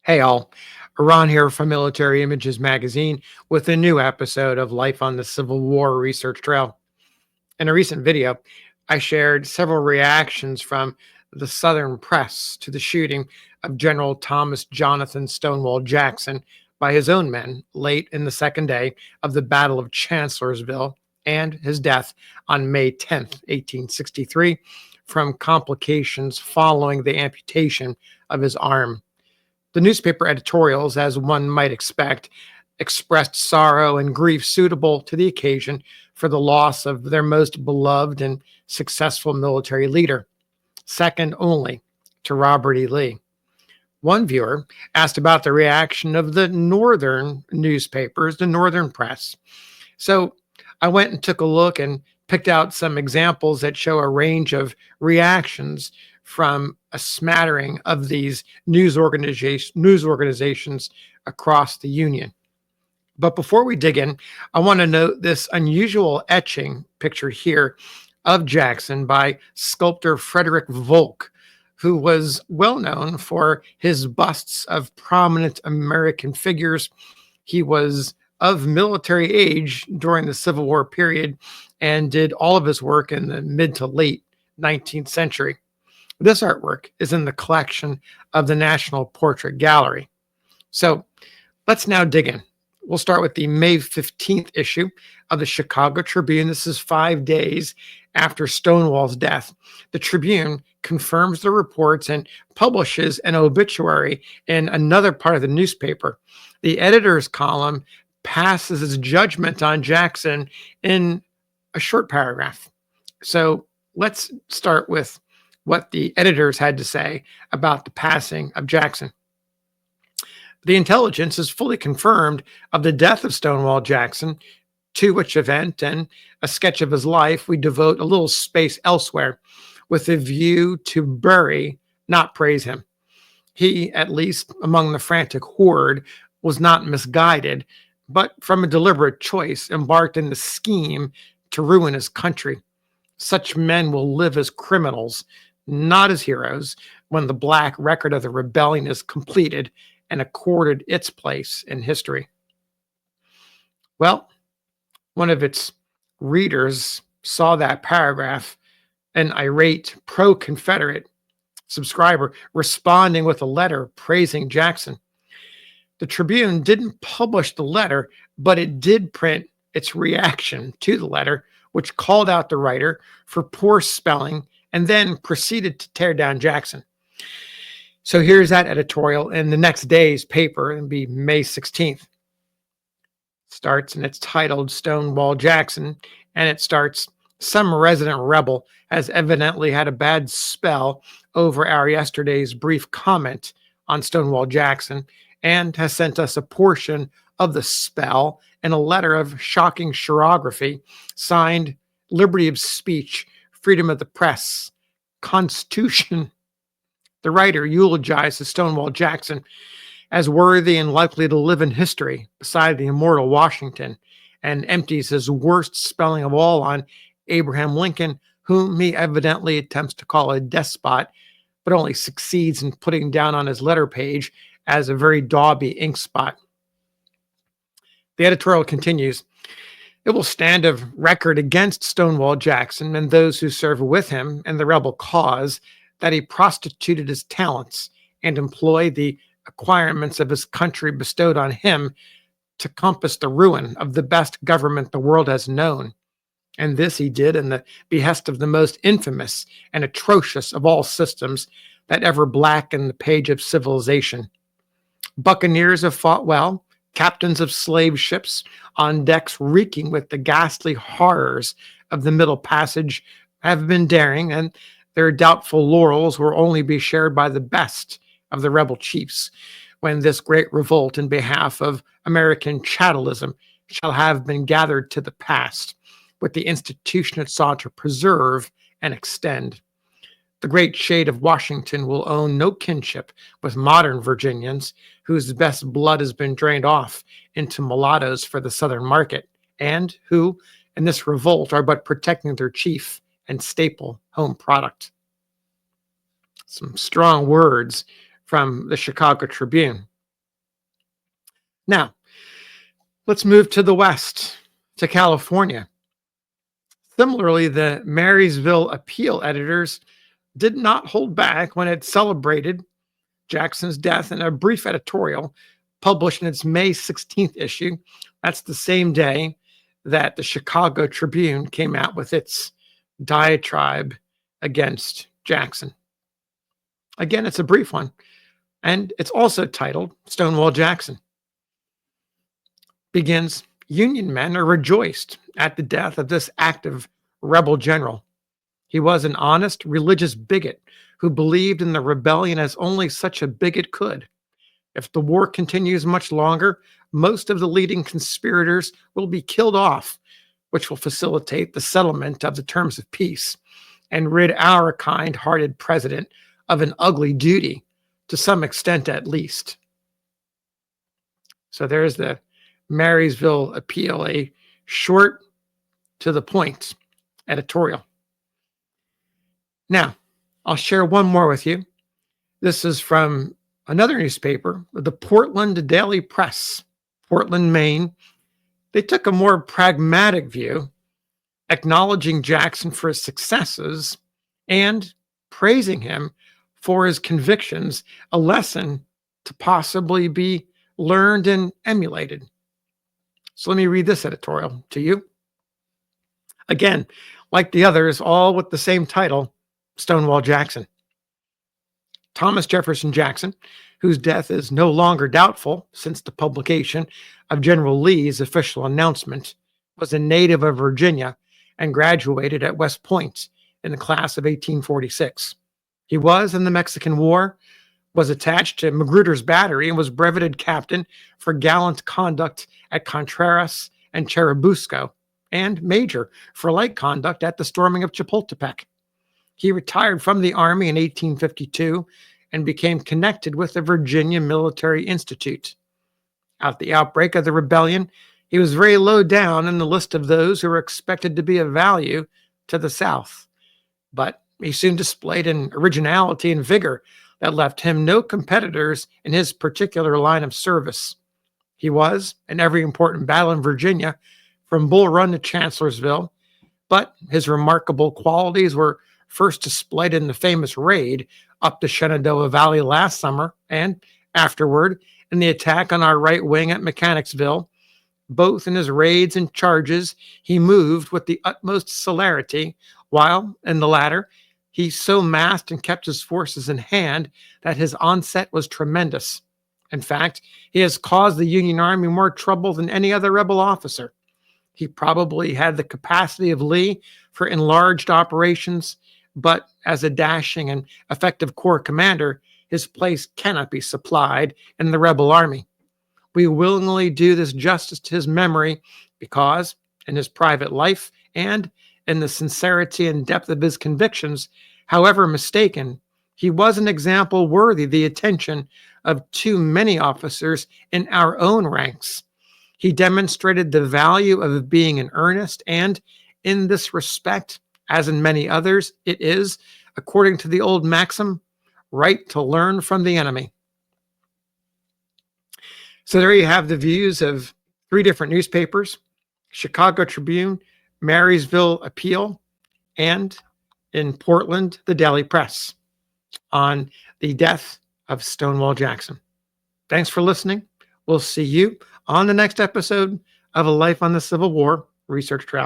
Hey all, Ron here from Military Images Magazine with a new episode of Life on the Civil War Research Trail. In a recent video, I shared several reactions from the Southern press to the shooting of General Thomas Jonathan Stonewall Jackson by his own men late in the second day of the Battle of Chancellorsville and his death on May 10th, 1863, from complications following the amputation of his arm. The newspaper editorials, as one might expect, expressed sorrow and grief suitable to the occasion for the loss of their most beloved and successful military leader, second only to Robert E. Lee. One viewer asked about the reaction of the northern newspapers, the northern press. So I went and took a look and picked out some examples that show a range of reactions from a smattering of these news organizations across the Union. But before we dig in, I want to note this unusual etching picture here of Jackson by sculptor Frederick Volck, who was well known for his busts of prominent American figures. He was of military age during the Civil War period and did all of his work in the mid to late 19th century. This artwork is in the collection of the National Portrait Gallery. So let's now dig in. We'll start with the May 15th issue of the Chicago Tribune. This is 5 days after Stonewall's death. The Tribune confirms the reports and publishes an obituary in another part of the newspaper. The editor's column passes its judgment on Jackson in a short paragraph. So let's start with what the editors had to say about the passing of Jackson. The intelligence is fully confirmed of the death of Stonewall Jackson, to which event and a sketch of his life we devote a little space elsewhere with a view to bury, not praise him. He, at least among the frantic horde, was not misguided, but from a deliberate choice embarked in the scheme to ruin his country. Such men will live as criminals, not as heroes, when the black record of the rebellion is completed and accorded its place in history. Well, one of its readers saw that paragraph, an irate pro-Confederate subscriber responding with a letter praising Jackson. The Tribune didn't publish the letter, but it did print its reaction to the letter, which called out the writer for poor spelling and then proceeded to tear down Jackson. So here's that editorial in the next day's paper, it'll be May 16th. Starts and it's titled Stonewall Jackson, and it starts, "Some resident rebel has evidently had a bad spell over our yesterday's brief comment on Stonewall Jackson and has sent us a portion of the spell in a letter of shocking chirography signed Liberty of Speech, Freedom of the Press, Constitution." The writer eulogizes Stonewall Jackson as worthy and likely to live in history beside the immortal Washington, and empties his worst spelling of all on Abraham Lincoln, whom he evidently attempts to call a despot, but only succeeds in putting down on his letter page as a very dauby ink spot. The editorial continues, "It will stand of record against Stonewall Jackson and those who serve with him in the rebel cause that he prostituted his talents and employed the acquirements of his country bestowed on him to compass the ruin of the best government the world has known. And this he did in the behest of the most infamous and atrocious of all systems that ever blackened the page of civilization. Buccaneers have fought well, captains of slave ships on decks reeking with the ghastly horrors of the Middle Passage have been daring, and their doubtful laurels will only be shared by the best of the rebel chiefs when this great revolt in behalf of American chattelism shall have been gathered to the past, with the institution it sought to preserve and extend. The great shade of Washington will own no kinship with modern Virginians, whose best blood has been drained off into mulattoes for the Southern market, and who, in this revolt, are but protecting their chief and staple home product." Some strong words from the Chicago Tribune. Now, let's move to the West, to California. Similarly, the Marysville Appeal editors did not hold back when it celebrated Jackson's death in a brief editorial published in its May 16th issue. That's the same day that the Chicago Tribune came out with its diatribe against Jackson. Again, it's a brief one, and it's also titled Stonewall Jackson. Begins, Union men are rejoiced at the death of this active rebel general. He was an honest, religious bigot who believed in the rebellion as only such a bigot could. If the war continues much longer, most of the leading conspirators will be killed off, which will facilitate the settlement of the terms of peace and rid our kind-hearted president of an ugly duty, to some extent at least. So there's the Marysville Appeal, a short, to the point editorial. Now, I'll share one more with you. This is from another newspaper, the Portland Daily Press, Portland, Maine. They took a more pragmatic view, acknowledging Jackson for his successes and praising him for his convictions, a lesson to possibly be learned and emulated. So let me read this editorial to you. Again, like the others, all with the same title, Stonewall Jackson. Thomas Jefferson Jackson, whose death is no longer doubtful since the publication of General Lee's official announcement, was a native of Virginia and graduated at West Point in the class of 1846. He was in the Mexican War, was attached to Magruder's battery, and was brevetted captain for gallant conduct at Contreras and Churubusco, and major for light conduct at the storming of Chapultepec. He retired from the Army in 1852 and became connected with the Virginia Military Institute. At the outbreak of the rebellion, he was very low down in the list of those who were expected to be of value to the South. But he soon displayed an originality and vigor that left him no competitors in his particular line of service. He was, in every important battle in Virginia, from Bull Run to Chancellorsville, but his remarkable qualities were first displayed in the famous raid up the Shenandoah Valley last summer, and afterward in the attack on our right wing at Mechanicsville. Both in his raids and charges, he moved with the utmost celerity, while in the latter, he so massed and kept his forces in hand that his onset was tremendous. In fact, he has caused the Union Army more trouble than any other rebel officer. He probably had the capacity of Lee for enlarged operations, but as a dashing and effective corps commander, his place cannot be supplied in the rebel army. We willingly do this justice to his memory because, in his private life and in the sincerity and depth of his convictions, however mistaken, he was an example worthy the attention of too many officers in our own ranks. He demonstrated the value of being in earnest, and in this respect, as in many others, it is, according to the old maxim, right to learn from the enemy. So there you have the views of three different newspapers: Chicago Tribune, Marysville Appeal, and in Portland, the Daily Press, on the death of Stonewall Jackson. Thanks for listening. We'll see you on the next episode of A Life on the Civil War Research Trail.